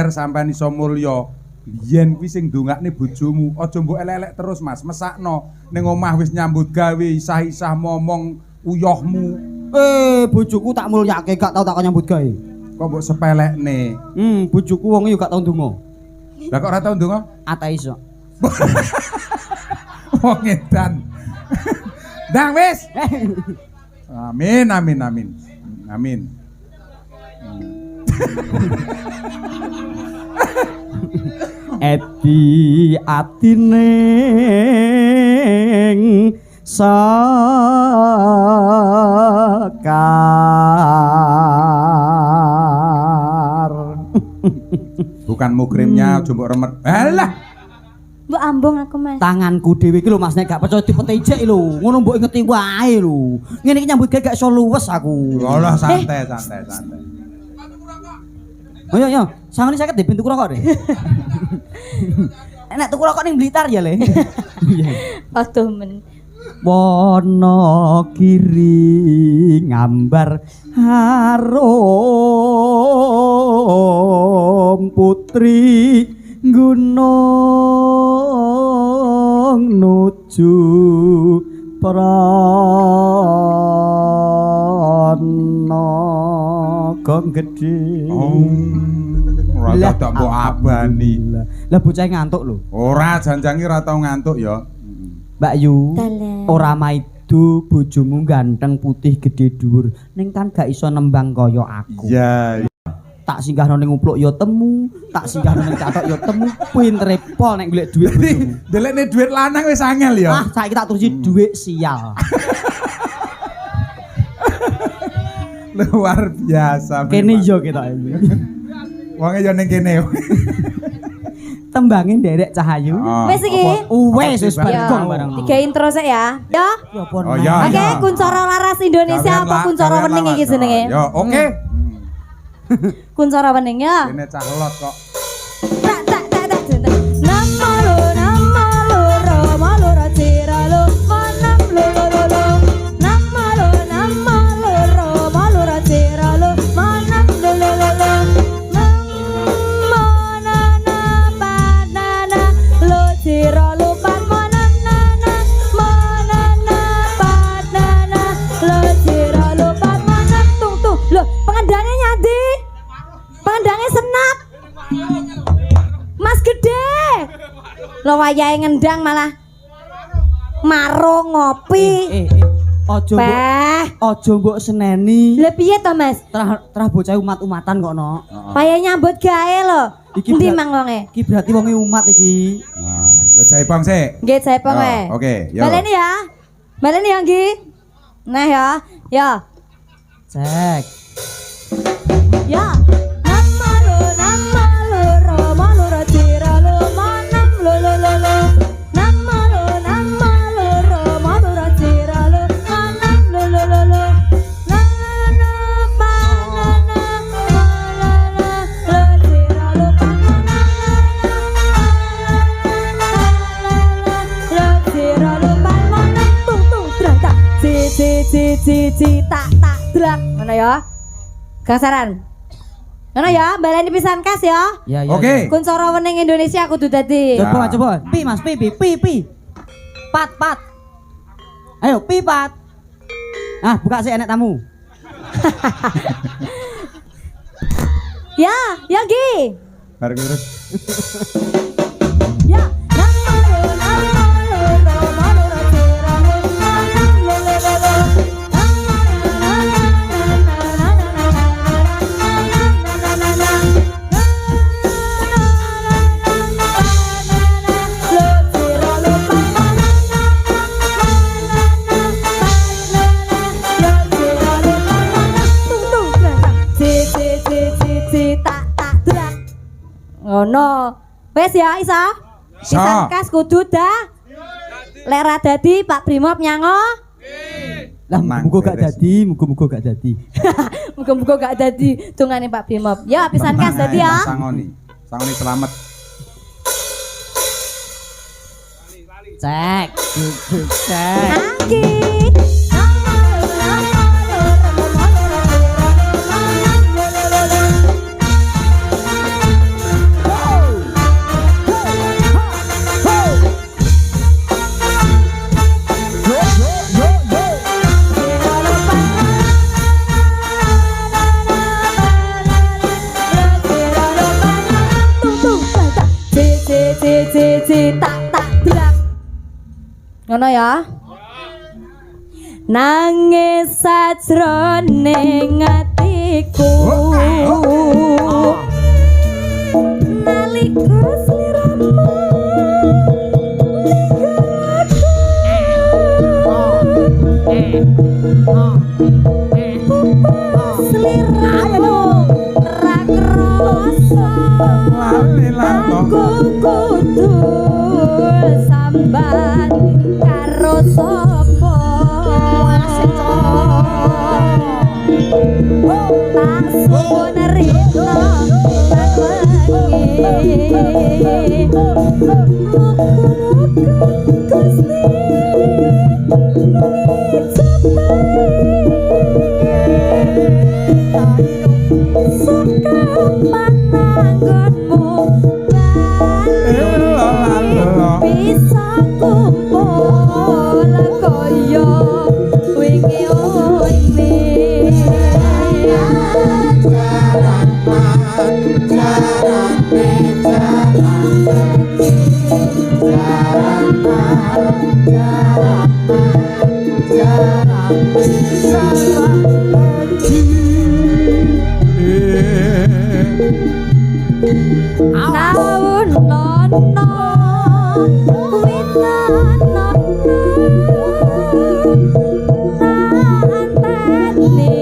sampean iso mulya. Yen kuwi sing ndongakne bojomu, aja mbok elek-elek terus Mas, mesakno. Ning omah wis nyambut gawe, isah-isah momong uyohmu. Bojoku tak mulyake gak tau tak nyambut gawe. Kok mbok sepelekne? Bojoku wong yo gak tau ndonga. Lah kok ora tau ndonga? Ateis kok. Wong edan. Ndang wis. Amin amin amin. Amin. Edi atining sekar. Bukan mukrimnya, coba remet. Alah. Mbok ambung aku, Mas. Tanganku dhewe iki lho Mas, nek gak percaya dipetejek lho. Ngono mbok ngeti wae lho. Ngene iki nyambut gawe gak iso luwes aku. Alah santai santai santai. Oh yo, sangane 50 di pintu rokok deh. Enak tuku rokok ning Blitar ya, Le. Aduh men. Wono kiri ngambar harum putri gunung nuju prana gong gedhe. Ora dadak mbok abani. Lah bocah ngantuk lho. Ora janjangi ora tau ngantuk ya. Mbak Yu, Dalah. ora maido bojomu ganteng putih gede dhuwur, ning kan gak iso nembang kaya aku. Iya. Tak singgahno ning upluk ya temu, tak singgahno ning catok ya temu, pintere pol nek golek dhuwit bojomu. Delekne dhuwit lanang wis angel ya. Ah, saiki tak turusi dhuwit sial. Luar biasa. Kene yo ketok. Wonge yo ning kene. Tembange nderek Cahayu. Wis iki. Wis bareng bareng. Tiga intro sik ya. Yo. Ya pon. Oh, ya. Oke, Kuncara Laras Indonesia apa Kuncara Wening iki jenenge? Yo, oke. Kuncara Wening ya. Kene cah lot kok. Tak tak tak tak. Nama lo maloro ciralo manam lo. Nama lo maloro ciralo manam lo. Manana banana lo ciralo pan manana banana lo ciralo pan manam tung. Loh, pengendangnya nyadi. Pengendangnya senap. Mas gede. Lo wayahe ngendang malah maro ngopi. Ojo Bah. ojo mbok seneni. Lah piye to, Mas? Terah bocah umat-umatan kok no. Payah nyambut gawe lho. Iki Endi berat- mang wonge? Iki berarti wonge umat iki. Nah, lho jahe bang sik. Nggih, saya ponge. Oke, yo. Baleni ya. Baleni ya, Nggih. Nah ya. Ya. Cek. Ya. Nama lo maloro ciralo manam lo. Nama lo maloro ciralo manam lo. Nana banana lo ciralo lo ciralo manam tung drata ci tak drak ngono ya. Gasaran. Ngono ya, baleni pisan kas ya. Ya ya. Oke. Kuncara Wening Indonesia kudu dadi. Coba coba. Pi Mas, pi. Pat. Ayo pi pat. Ah, buka sih enek tamu. Ya, ya Nggih. Bareng terus. Ya. Nama lo maloro ciralo manam lo. Ngono. Wes ya Isa. Pisan kas kudu dah. Lek ra dadi Pak Brimob nyango. Lah muga-muga gak dadi, muga-muga gak dadi. Muga-muga gak dadi tungane Pak Brimob. Ya pisan kas dadi ya. Sangoni selamat. Cek. Cek. Anggi. Ngono ya. Nangis sajroning atiku. Nalika sliramu sliramu ra krasa aku kudu sambat karo sapa tak suwun rino lan wengi muga-muga Gusti suka pananggonmu bisa kumpul kaya wingi Naun nono winono antene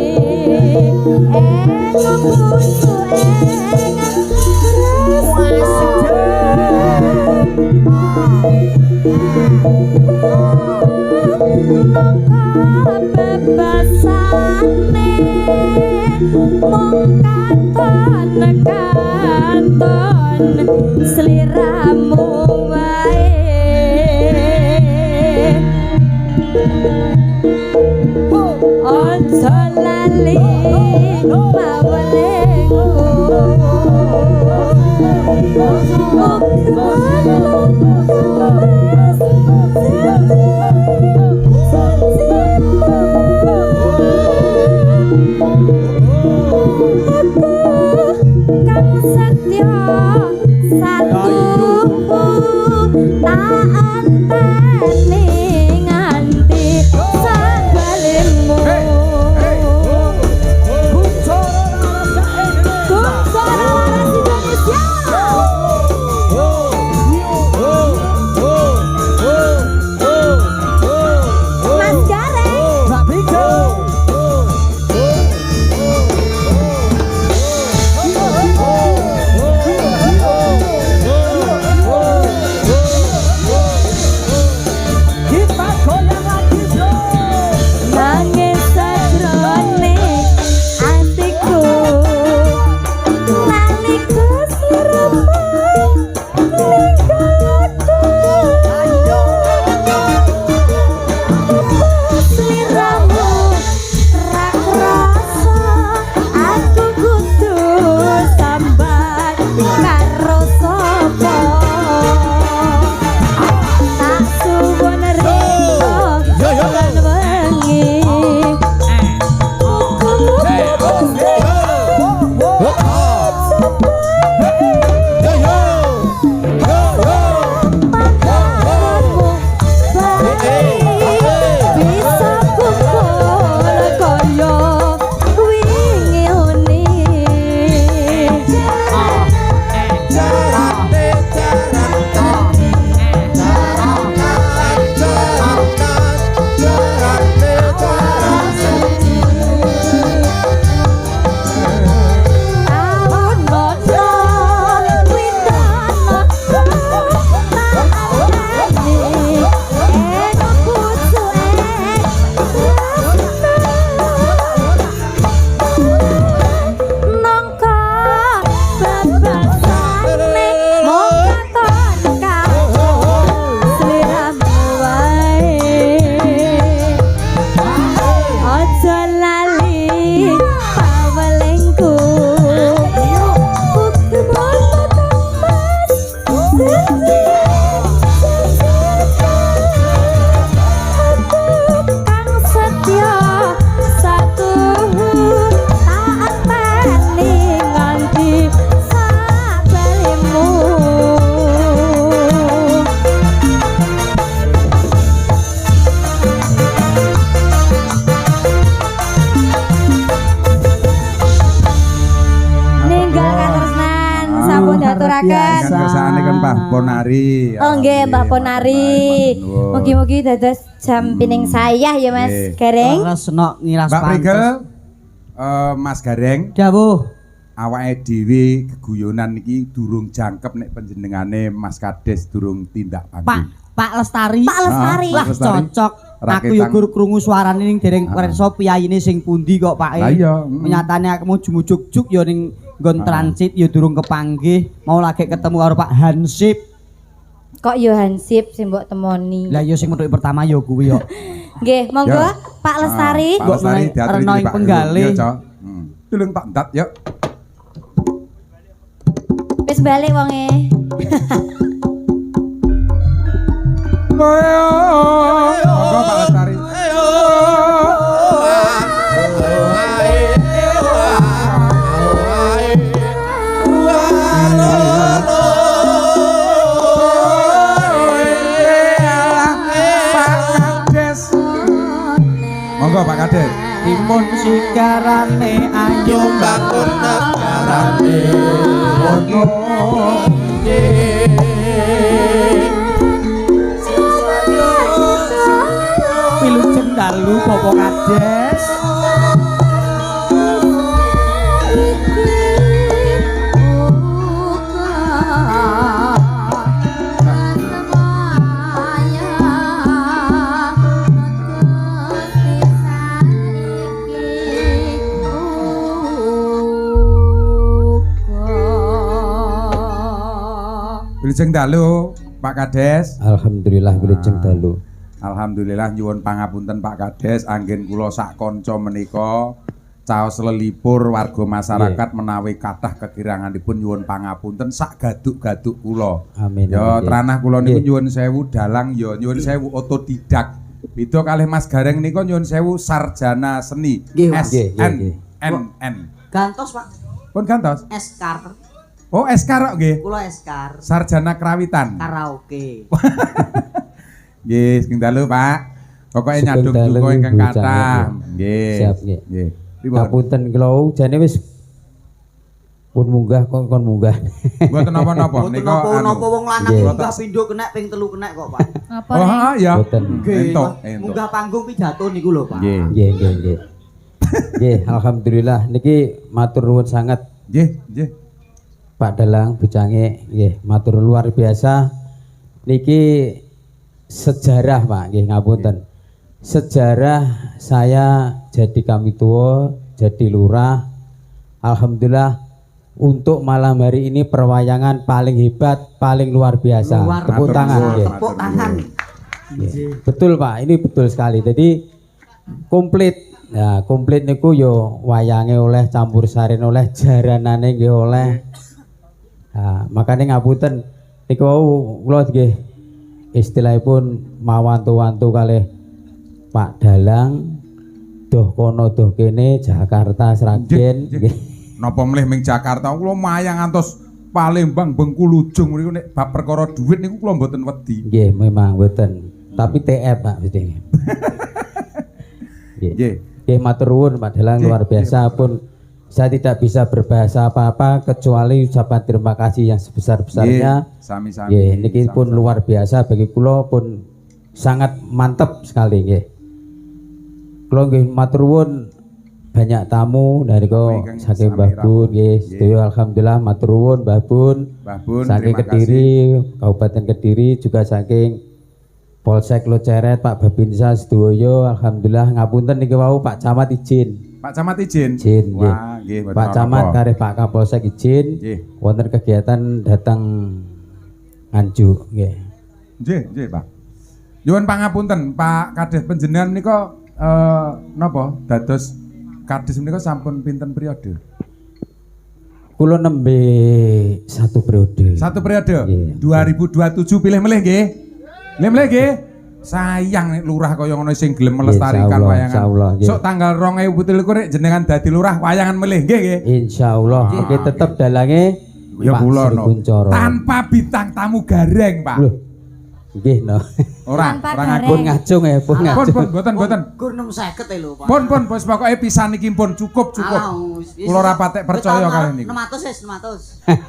kudu bebasane mung katon sliramu wae ojo lali mawelengku kang setya satu tak anteni nganti sabalemu aturaken. Dengan kersane kan Mbah Ponari. Oh nggih Mbak Ponari. Mugi-mugi dados jam pining sayah ya Mas Gareng. Resno ngiras Mbak pantes. Prigel, Mas Gareng, Dawuh. awake dhewe geguyonan iki durung jangkep nek panjenengane Mas Kades durung tindak panggung. Pak Lestari. Pak Lestari. Lah cocok. Aku yo gur krungu suarane ning dereng kersa piyayine sing pundi kok Pak. Lah iya. Nyatane aku mau jumujug-jug yo ning nggon transit yo durung kepanggih, mau lagi ketemu karo Pak Hansip. Kok yo Hansip sing mbok temoni. Lah yo sing metu pertama yo kuwi yo. Nggih, monggo Ya. Pak Lestari. Pak Lestari diaturi Reno ing Pak penggale. Yo, Cok. Tulung tak ndat yo. Wis balik wonge. Monggo Pak Lestari. Monggo Pak Kades. Timun sikarane ayo bangun negarane Monggo. pilu cendalu Bapak Kades. Wilujeng dalu Pak Kades. Alhamdulillah wilujeng dalu. Alhamdulillah nyuwun pangapunten Pak Kades, anggen kula sak kanca menika caos lelipur warga masyarakat menawi kathah kekiranganipun nyuwun pangapunten sak gaduk-gaduk kula. Amin. Ya amin. tranah kula niku Nggih. nyuwun sewu dalang ya nyuwun sewu otodidak. Beda kalih Mas Gareng nika nyuwun sewu sarjana seni Nggih, Pak. SNN. Gantos Pak. Pun gantos. Eskar. Oh Eskar kok nggih. Kula Eskar. Sarjana kerawitan. Karaoke. Nggih, sing dalu Pak. Pokoke Sugeng nyaduk dalu, donga ingkang Ibu kathah. Cahaya. Nggih. Siap, nggih. Nggih. Pripun? Ngapunten kula jane wis pun munggah kon munggah. Mboten napa-napa Mboten nika. napa-napa wong lanang Nggih. munggah pindho kenek ping 3 kenek kok Pak. Apa Oh, nih? iya. Mboten. Entuk, Mas, entuk. munggah panggung pidato niku lho Pak. Nggih. Nggih, nggih, nggih. Nggih, alhamdulillah niki matur nuwun sangat Nggih, nggih. Pak Dalang Bucange, nggih, matur luar biasa. Niki sejarah, Pak, nggih ngapunten. Sejarah saya jadi kami tua, jadi lurah. Alhamdulillah untuk malam hari ini perwayangan paling hebat, paling luar biasa. Luar Tepuk Matur tangan, nuwun, nggih. Tepuk tangan. Nggih. Betul, Pak, ini betul sekali. Jadi komplit. Nah, komplit niku yo wayange oleh campur saren oleh jaranane nggih oleh. Nah, makanya ngapunten niku kula nggih istilahipun mawantu-wantu kalih Pak Dalang doh kono doh kene Jakarta Sragen nggih. Napa mlih ming Jakarta kula mayang ngantos Palembang Bengkulu Ujung niku nek bab perkara dhuwit niku kula mboten wedi. Nggih, memang mboten. Tapi TF Pak mesti. Nggih. Nggih. Nggih matur nuwun Pak Dalang luar biasa pun saya tidak bisa berbahasa apa-apa kecuali ucapan terima kasih yang sebesar-besarnya. Nggih, sami-sami. Nggih, niki pun Sami-sami. luar biasa bagi kula pun sangat mantep sekali nggih. Kula nggih matur nuwun banyak tamu dari kok Ingkang saking sami Mbah Bun rawuh. nggih. Nggih. Sedaya alhamdulillah matur nuwun Mbah Bun. Mbah Bun, Saking terima Kediri, Kabupaten Kediri juga saking Polsek Loceret, Pak Babinsa sedaya alhamdulillah ngapunten niki wau Pak Camat izin. Pak Camat izin. Izin nggih. Wah, nggih mboten Pak Camat apa-apa. kare Pak Kapolsek izin. Nggih. Wonten kegiatan datang Nganjuk nggih. Nggih, nggih, Pak. Nyuwun pangapunten, Pak Kades panjenengan nika napa dados Kades menika sampun pinten periode? Kula nembe satu periode. Satu periode. Nggih. 2027 pilih melih nggih. Pilih melih nggih. Sayang nek lurah kaya ngono sing gelem melestarikan Insyaallah, wayangan. insyaallah, nggih. Sok tanggal 2027 nek jenengan dadi lurah wayangan melih nggih nggih. Insyaallah oke tetep dalange Ya Pak kula Sri no. Kuncoro. Tanpa bintang tamu gareng, Pak. Loh. Nggih no. Ora, Tanpa ora gareng. Pun ngajung ya, pun Pun, ngajung. pun, boten. Gur 650 lho Pak. Pun, wis pokoke pisan iki pun cukup. Alah, wis. Kula ora patek percaya Wis, kali niku. 600 wis 600.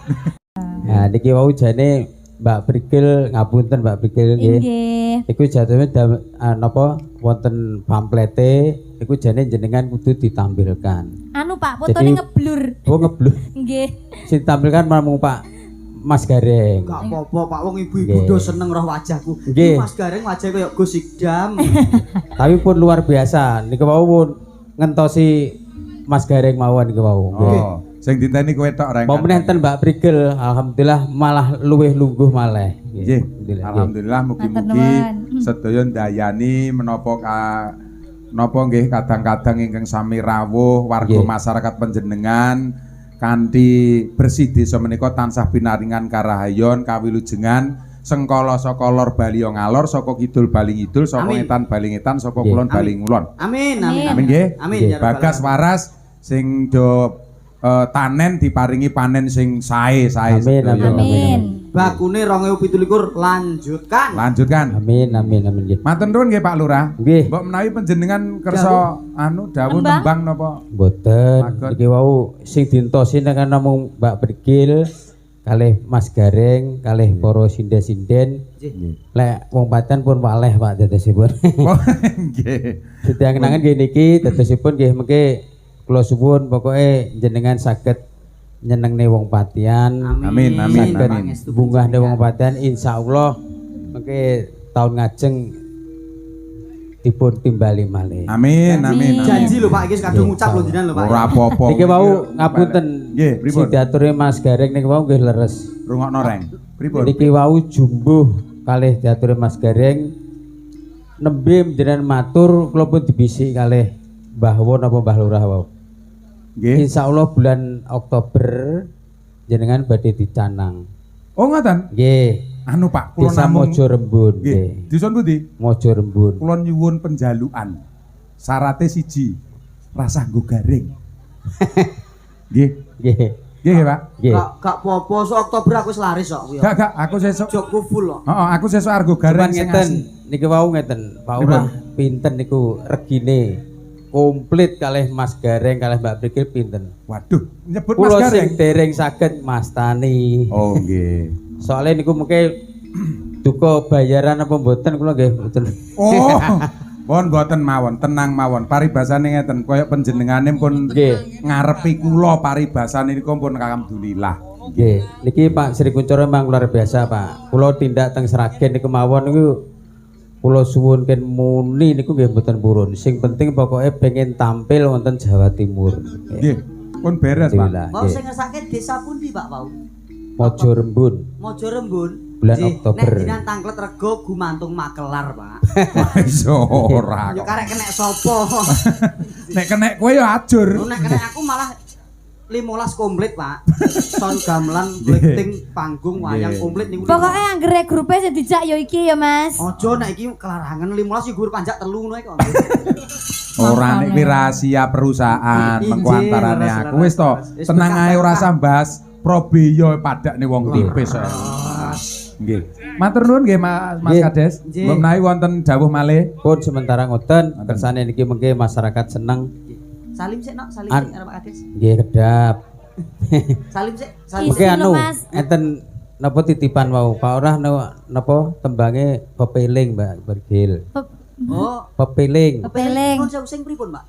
Nah niki wau jane Mbak Brigil ngapunten Mbak Brigil nggih. Inggih. Iku jatuhnya napa wonten pamplete iku jane jenengan kudu ditampilkan. Anu Pak, fotone Jadi- ngeblur. Oh ngeblur. Nggih. Sing ditampilkan namung Pak Mas Gareng. Gak apa-apa Pak, wong ibu-ibu Nggih. do seneng roh wajahku. Nggih. Mas Gareng wajahnya kayak Gus Ikdam. Tapi pun luar biasa. Niku wau pun ngentosi Mas Gareng mawon niku wau. Nggih. Oh, sing diteni kowe tok reng. Mau menenten Mbak Brigil, alhamdulillah malah luwih lungguh malih. Nggih. Alhamdulillah. Alhamdulillah mugi-mugi Matur sedaya ndayani menapa napa nggih kadang-kadang ingkang sami rawuh warga Nggih. masyarakat panjenengan kanthi bersih desa menika tansah binaringan karahayon kawilujengan sengkala saka lor bali ngalor saka kidul bali ngidul saka Amin. ngetan bali ngetan saka Nggih. kulon bali ngulon. Amin, amin. Amin nggih. Amin. Nggih. ya Rabbal Bagas Alamin. waras sing do tanen diparingi panen sing sae-sae. Amin, sedaya. amin, Amin. Bakune 2017 lanjutkan. Lanjutkan. Amin amin amin nggih. Matur nuwun nggih Pak Lurah. Nggih. Mbok menawi panjenengan kersa anu dawuh Nembang? nembang napa? Mboten. Magon. Iki wau sing dintosi nek namung Mbak Brigil kalih Mas Gareng, kalih para sinden-sinden. Lek wong paten pun waleh Pak dadosipun. Oh, nggih. Sedaya-angen nggih niki dadosipun nggih mengke kula suwun pokoke jenengan saged nyenengne wong patian. Amin, amin, Saged amin. bunggahne wong patian insyaallah mengke taun ngajeng dipun timbali malih. Amin, amin, amin. Janji lho Pak, iki kadung ngucap lho jenengan lho Pak. Ora apa-apa. Niki wau ngapunten. Nggih, pripun? Sing diaturi Mas Gareng niki wau nggih leres. Rungokno reng. Pripun? Niki wau jumbuh kalih diaturi Mas Gareng. Nembe jenengan matur kula pun dibisik kalih Mbah Won apa Mbah Lurah wau. Nggih. Insyaallah bulan Oktober jenengan badhe dicanang. Oh, ngoten. Nggih. Anu Pak, kula Desa namung Mojo Rembun. nggih. Nggih. Dison pundi? Mojo Rembun. Kula nyuwun penjalukan. Syaratnya siji, rasa nggo garing. Nggih. Nggih. Nggih, nggih, Pak. Nggih. Gak apa-apa, so Oktober aku wis laris kok kuwi. Gak, aku sesuk. Jogku full kok. Heeh, aku sesuk argo Cuman garing sing ngeten, asli. niki wau ngeten, Pak Urah pinten niku regine komplit kalih Mas Gareng kalih Mbak Brigil pinten. Waduh, nyebut Mas Kula Gareng. sing dereng saged mastani. Oh, nggih. Soalnya niku mengke duka bayaran apa mboten kula nggih mboten. Oh, pun mboten mawon, tenang mawon. Paribasane ngeten, kaya panjenengane pun Nggih. ngarepi kula paribasane niku pun alhamdulillah. Nggih, niki Pak Sri Kuncoro memang luar biasa, Pak. Kula tindak teng Sragen niku mawon niku kula suwun ken muni niku nggih mboten purun. Sing penting pokoke pengen tampil wonten Jawa Timur. Nggih, pun beres, Pak. Alhamdulillah. Mau Nggih. sing ngesake desa pundi Pak Wau? Mojo Rembun. Mojo Rembun. Bulan Nggih, Oktober. Nek jenengan tangklet rego gumantung Makelar, Pak. Iso ora Yo kok. karek kena sapa? Nek kenek kowe ya ajur. Lho nek kena aku malah 15 komplit, Pak. Sound gamelan, lighting, panggung, wayang komplit niku. Pokoknya anggere grupe sing dijak ya iki ya, Mas. Ojo nek iki kelarangan 15 yo gur panjak 3 ngono kok. Ora nek kuwi rahasia perusahaan Injil, mengko antarane leres, aku wis to. leres. Tenang Wis ae ora berkah. usah bahas probio padakne wong tipis ae. Nggih. Matur nuwun nggih Mas Nggih. Kades. Nggih. Mbok menawi wonten dawuh malih. Pun sementara ngoten kersane niki mengke masyarakat seneng Salim sik, Nok, salim An- sik karo Pak Kades. nggih kedap. Salim sik, salim. Isi Mengke lho, anu Mas. enten napa titipan wau Pak Orah napa tembange pepeling Mbak Brigil. Oh, Pepeling. Pepeling. Pun sing pripun, Pak?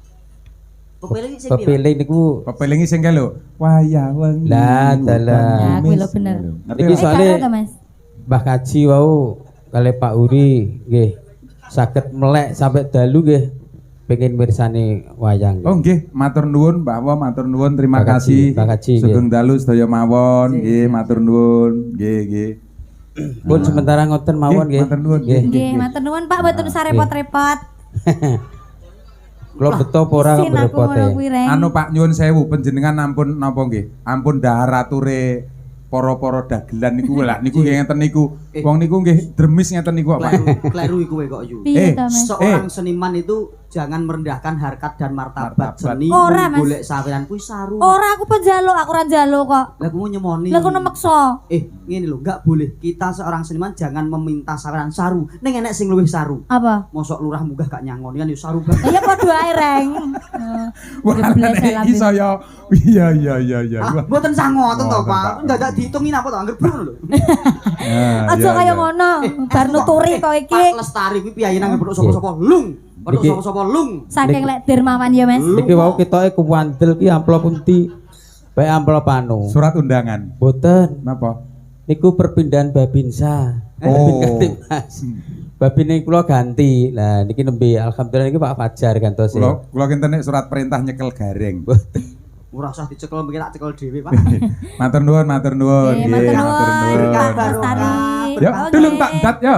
Pepeling sing piye? Pepeling niku Pepelingi sing kae lho. Wayah wengi. Lah, dalah. Nah, kuwi lho bener. Ngerti Iki Pak? soalnya karo ta, Mas? Mbah Kaji wau kali Pak Uri nggih saged melek sampai dalu nggih pengen mirsani wayang. Oh nggih, matur nuwun Mbah Wo, matur nuwun, terima Mbak Kaji, kasih. Mbak Kaji, Sugeng dalu sedaya mawon, nggih, matur nuwun. Nggih, nggih. Pun sementara ngoten mawon nggih. matur nuwun, Nggih. Nggih, matur nuwun Pak, mboten usah repot-repot. Kula beto apa ora Isin aku berepot ngono kuwi, Reng. Anu Pak nyuwun sewu panjenengan ampun napa nggih? Ampun dahar ature para-para dagelan niku lah niku nggih ngeten niku. Wong niku nggih dremis ngeten niku Pak. Kleru iku kowe kok yu. Piye to, Mas? Seorang seniman itu jangan merendahkan harkat dan martabat Martabat. seni. Ora, Mas. Golek saweran kuwi saru. Ora aku penjaluk, aku ora njaluk kok. Lah kamu nyemoni. Lah aku nemeksa. Ngene lho, enggak boleh. Kita seorang seniman jangan meminta saweran saru. Ning enek sing luwih saru. Apa? Mosok lurah munggah gak nyangoni kan yo saru banget. Ya padha ae, Reng. Wah, nek iki saya iya. Ah, mboten sangoten to, Mboten, Pak. Pak. Dadak dihitungin apa to angger brun lho. Aja kaya ngono, bar nuturi kok iki. Pak Lestari kuwi piye nang pedhok sapa-sapa lung. Pedhok Iki- sapa-sapa lung. Saking lek dermawan ya, Mas. Niki wau ketoke kuwandel ki amplop pundi? Bae amplop anu. Surat undangan. Boten. Napa? Niku perpindahan Babinsa. Oh. Ganti, Mas. Babine kula ganti. Lah niki nembe alhamdulillah niki Pak Fajar gantos. Kula kinten nek surat perintah nyekel gareng. Ora usah dicekel mengki tak cekel dhewe, Pak. Matur nuwun, matur nuwun. Nggih, matur matur nuwun, nuwun. Pak Lestari. Ya, Oke. tulung tak dat ya.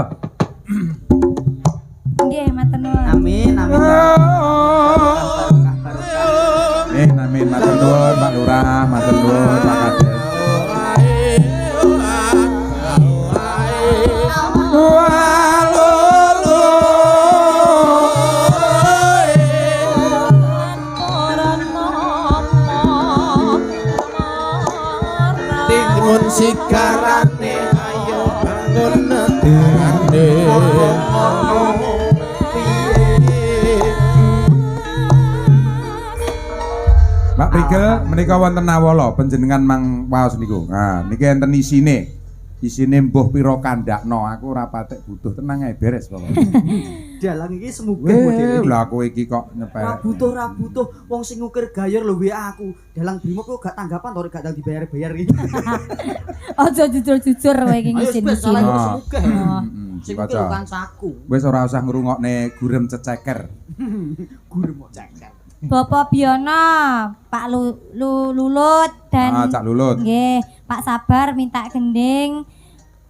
Nggih, matur nuwun. Amin, amin. Amin, matur nuwun Pak Lurah, matur nuwun Pak Kades. Timun sikarane ayo bangun netirane Mbak Prigel menika wonten awala panjenengan mang waos niku. Nah, niki enten isine. Isine mbuh pira kandakno, aku ora patek butuh tenang ae beres pokoke. Dalang iki semugih Weh, modele. lha kowe iki kok Ora nyepelek. butuh wong sing ngukir gayor lho aku. Dalang brimo kok gak tanggapan to gak dal dibayar-bayar iki. Aja jujur-jujur kowe iki Ayo wis salah ngisin-ngisin. yo semugih. Sing Baca. ngukir kan saku. Wis ora usah ngrungokne gurem ceceker. Guru mau ceker. Bapak Biono, Pak Lulut dan Cak Lulut. nggih, Pak Sabar minta gending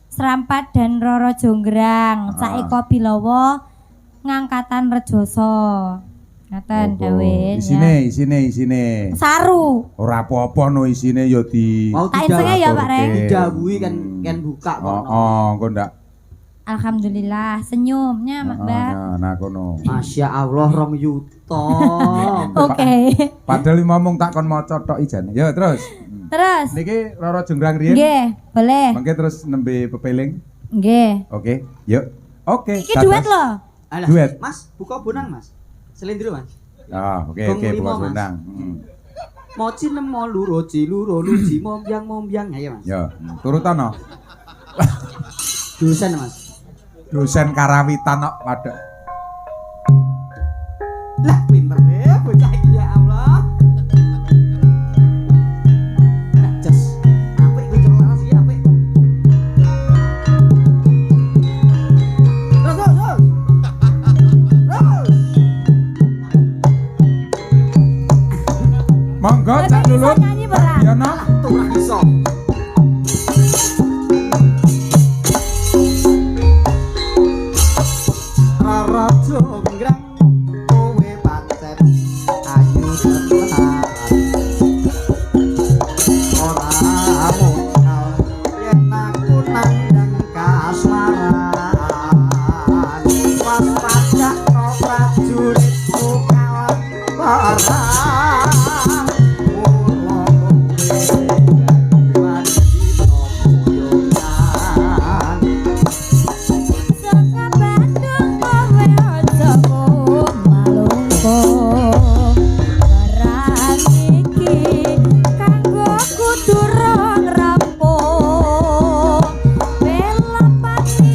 Serampat dan Roro Jonggrang, Cak Eko Bilowo ngangkatan Rejoso. Ngaten dawuh. Isine. Saru. Ora apa-apa no isine ya di Mau Tak isenge ya, Pak Reng. didhawuhi kan buka kok. engko ndak. Alhamdulillah senyumnya Mak Mbak. Nah kono. Masya Allah 2 yuta. Oke. Padahal ngomong tak kon maca tok ijane. Ya terus. Terus Niki Roro Jonggrang riyen. nggih, boleh. Mangke terus nembe pepeling. Nggih. Oke. Yuk. Oke. Iki duet loh. Alah, Duet. Mas, buka bonang, Mas. Selendro, Mas. Ah, oke Gong oke limo, buat Mas. undang. Moci nemo luro ciluro luji mombyang ayo, Mas. Ya, turutana. Dosen, Mas. Dosen karawitan kok padha. Lah pinter ya bocah iki ya Allah. Nah, jas. Apik ku jero laras iki apik. Terus. Monggo Kowe Cak bisa Lulut. nyanyi ora? Biono. Tuh ora iso. Rara jonggrang kowe pacet ayu tenan. Ora mungkal yen aku nandang kasmaran. Waspada no prajuritku kawan perang. Saka Bandung kowe aja malungko. Barang iki kanggo kudu rong rampung. Bela pati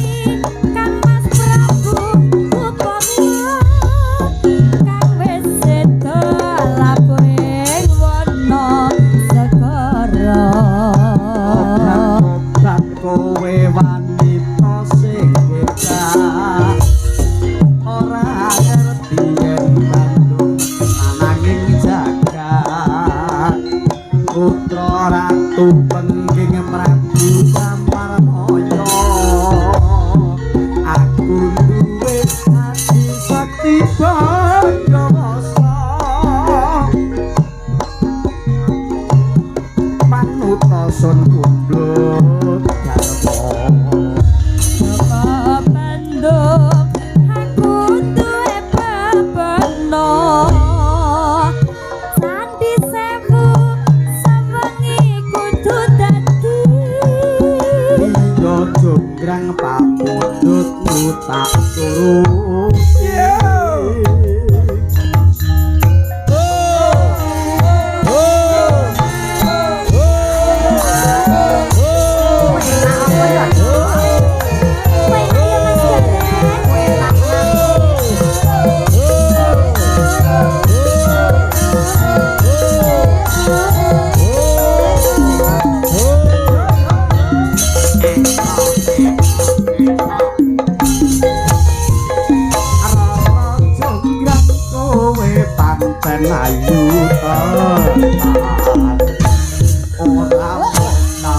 jonggrang pamundut tak turun. Ayu ora ana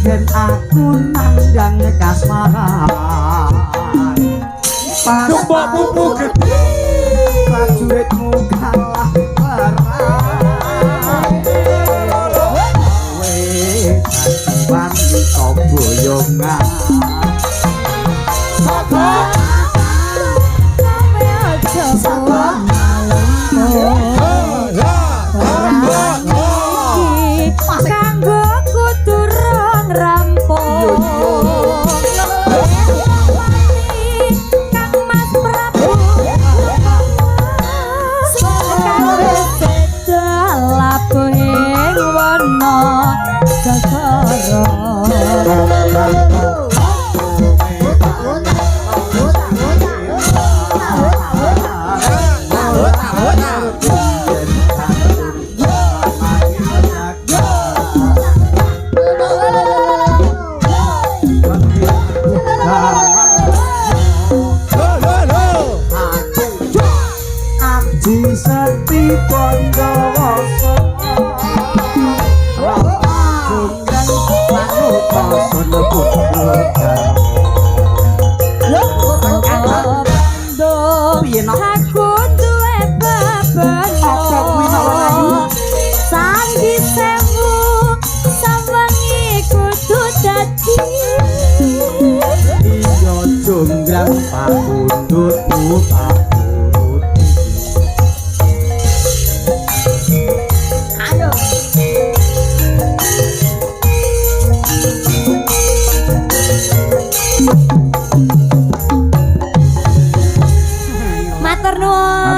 yen aku nandang kasmaran Tumpuk pupu gede prajuritmu kalah perang kowe kasihan boyongan kanggo kuturun rampung Kang Mas Prabu kanggo sedalapuhing wana sasara Sepi Pandawasa Jonggrang Panupasan Putra aku duwe bebenah Sanggi sewu sawengi kudu dadi iya jonggrang pamundutmu tak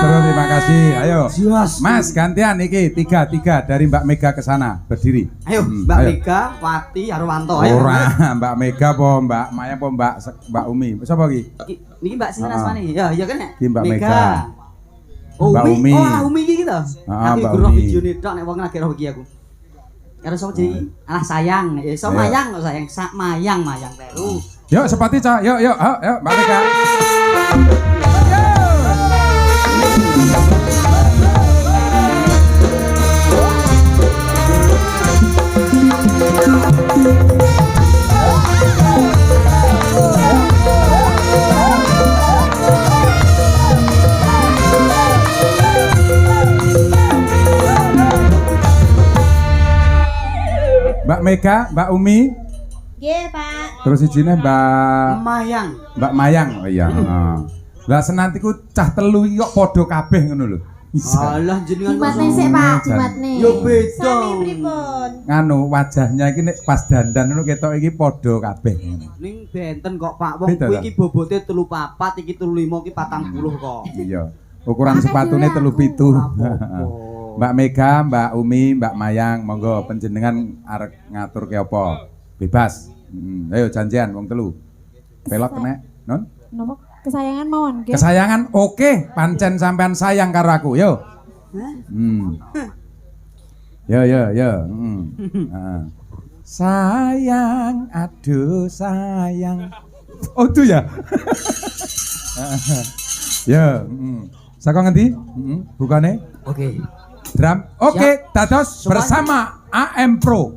terima kasih. Ayo, Mas gantian iki tiga dari Mbak Mega ke sana berdiri. Ayo, Mbak Mega, Wati, Arwanto. Ora, Mbak Mega po, Mbak Maya po, Mbak Umi. Siapa iki? Niki Mbak Sinten asmane. Ya, iya kan ya? Iki Mbak Mega. Mbak Umi. Oh, lah Umi iki gitu. Heeh, Aku Mbak guru Umi. videone tok nek wong lagi roh iki aku. Karo sapa jadi? Alah sayang, so mayang kok sayang, sak mayang teru. Yuk sepati Cak, yuk Mbak Mega. Mbak Mega, Mbak Umi. Nggih, Pak. Terus ijine Mbak Mayang. Oh iya, heeh. Lah senantiku cah telu iki kok padha kabeh ngono lho. Alah jenengan Jimatne sik, Pak, jimatne. Yo beda. Sami pripun? Nganu wajahnya iki nek pas dandan ngono ketok iki padha kabeh ngono. Ning benten kok Pak, wong Beda kuwi ta? iki bobote 34, iki 35, iki 40 kok. Iya. Ukuran sepatune 37. Mbak Mega, Mbak Umi, Mbak Mayang, monggo panjenengan arek ngatur ke apa? Bebas. Ayo janjian wong telu. Pelok nek, non? Napa kesayangan mawon nggih? Kesayangan oke, pancen sampean sayang karo aku, yo. Yo. Heeh. Sayang, aduh sayang. Oh itu ya. Ya, saka ngendi? Bukane? Oke. Drum. Oke, dados bersama AM Pro.